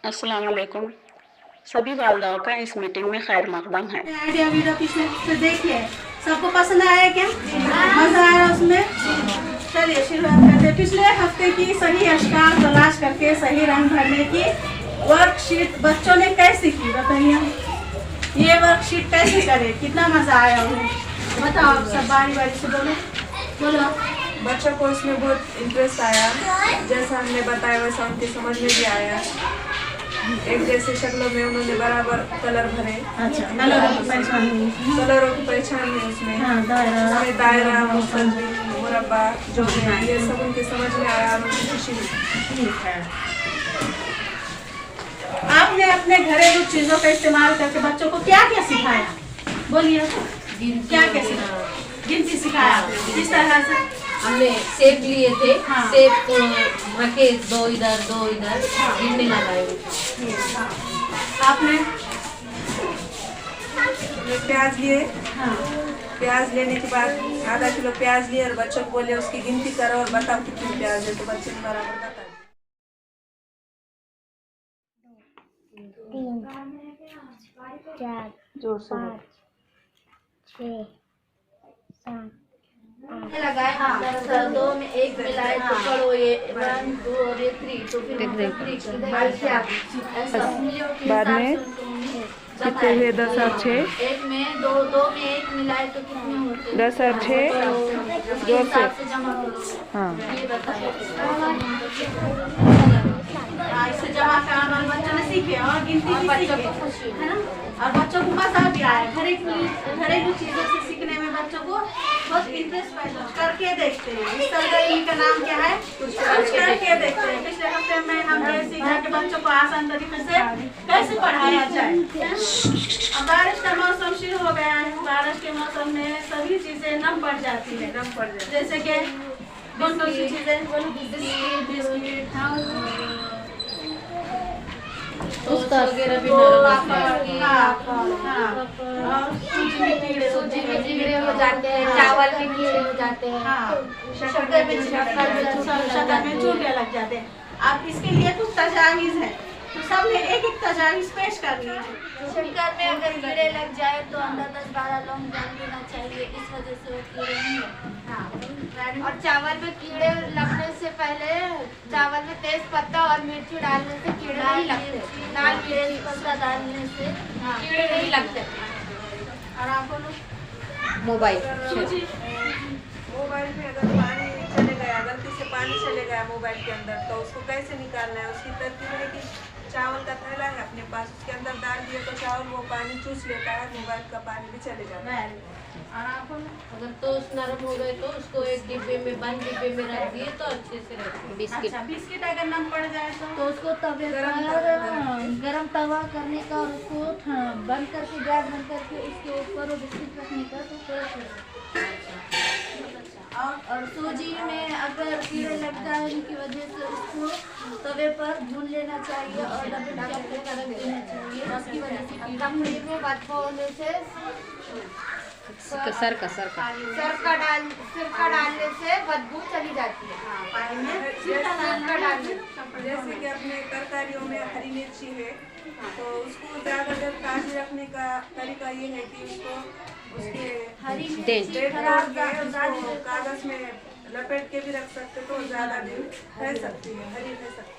अस्सलाम वालेकुम। सभी वालिदाओं का इस मीटिंग में खैर मकदम है। आइडिया वीडियो पिछले हफ्ते देखिए, सबको पसंद आया क्या? मजा आया उसमें? चलिए शुरुआत करते हैं। पिछले हफ्ते की सही अशकार तलाश करके सही रंग भरने की वर्कशीट बच्चों ने कैसे की बताइए। ये वर्कशीट कैसे करें, कितना मजा आया उन्हें बताओ। आप सब बारी बारी से बोलो बोलो। बच्चों को इसमें बहुत इंटरेस्ट आया, जैसा हमने बताया वैसा उनके समझ में भी आया। एक जैसे शक्लों में उन्होंने बराबर कलर भरे। अच्छा, कलरों की पहचान हुई। कलरों की पहचान हुई उसमें। हाँ, दायरा मुरब्बा जो भी है ये सब उनके समझ में आया और उनकी खुशी हुई। ठीक है। आपने अपने घरेलू चीजों का इस्तेमाल करके बच्चों को क्या क्या सिखाया? बोलिए, क्या क्या सिखाया? गिनती सिखाया किस तरह से? हमने सेब लिए थे। हाँ। सेब को रखे दो इधर गिनने लगाए। आपने प्याज लिए। हाँ। प्याज लेने के बाद आधा किलो प्याज लिए और बच्चों को बोले उसकी गिनती करो और बताओ कितनी प्याज है, तो बच्चे ने बराबर बता दिया। 3 4 जोर से 5 6 7 लगाए। हाँ, दो में एक मिलाए तो करो ये 1 2 और ये 3 तो फिर बाद में कितने हुए? 10 और 6। एक में दो में एक मिलाए तो कितने होते? 10 और 6 जोर से। जमा करो। हाँ, ये बताइए। इससे जमा करना बच्चों ने सीखे और गिनती भी सीखे, है ना। और बच्चों को मजा भी आया। घरेलू चीजों से सीखने में बच्चों को बहुत इंटरेस्ट पैदा करके देखते हैं। इस सरगर्मी का नाम क्या है? कुछ करके देखते हैं। पिछले हफ्ते में हमने सीखा कि बच्चों को आसान तरीके से कैसे पढ़ाया जाए। अब बारिश का मौसम शुरू हो गया है। बारिश के मौसम में सभी चीजें नम पड़ जाती है। जैसे कि कौन सी चीजें? बिस्किट, वगैरह भी सूजी में कीड़े हो जाते हैं, चावल में कीड़े हो जाते हैं, शक्कर में चूहे लग जाते हैं। अब इसके लिए कुछ तजावीज है, तो सबने एक एक तजावीज पेश करनी है। शक्कर में अगर कीड़े लग जाए तो अंदर 10-12 लौंग डाल देना चाहिए, इस वजह से वो कीड़े नहीं लगते। और चावल में कीड़े लगने से पहले चावल में तेज पत्ता और मिर्ची डालने से कीड़े नहीं लगते। लाल मिर्च पत्ता डालने से कीड़े नहीं लगते। और आप बोलो। मोबाइल मोबाइल में अगर पानी चले गया, गलती से पानी चले गया मोबाइल के अंदर, तो उसको कैसे निकालना है? उसकी तरकीब है कि चावल का थैला है अपने पास, उसके अंदर डाल दिए तो चावल वो पानी चूस लेता है, मोबाइल का पानी भी चले जाता है। और आप बोलो। अगर टोस्ट नरम हो गए तो उसको एक डिब्बे में बंद डिब्बे में रख दिए तो अच्छे से रखें। बिस्किट अच्छा, बिस्किट अगर नम पड़ जाए तो उसको तवे पर गरम तवा करने का और उसको बंद करके गैस बंद करके उसके ऊपर वो बिस्किट रखने का तो और सूजी में अगर कीड़े लग जाए उनकी वजह से उसको तवे पर भून लेना चाहिए और डबल ढक के रख देना चाहिए। उसकी वजह से कीड़ा में बदबू होने से सिरका डालने से बदबू चली जाती है। जैसे कि अपने तरकारियों में हरी मिर्ची है तो उसको ज़्यादा देर ताज़ी रखने का तरीका ये है कि उसको उसके हरी कागज में लपेट के भी रख सकते तो ज़्यादा दिन रह सकती है, हरी रह सकती है।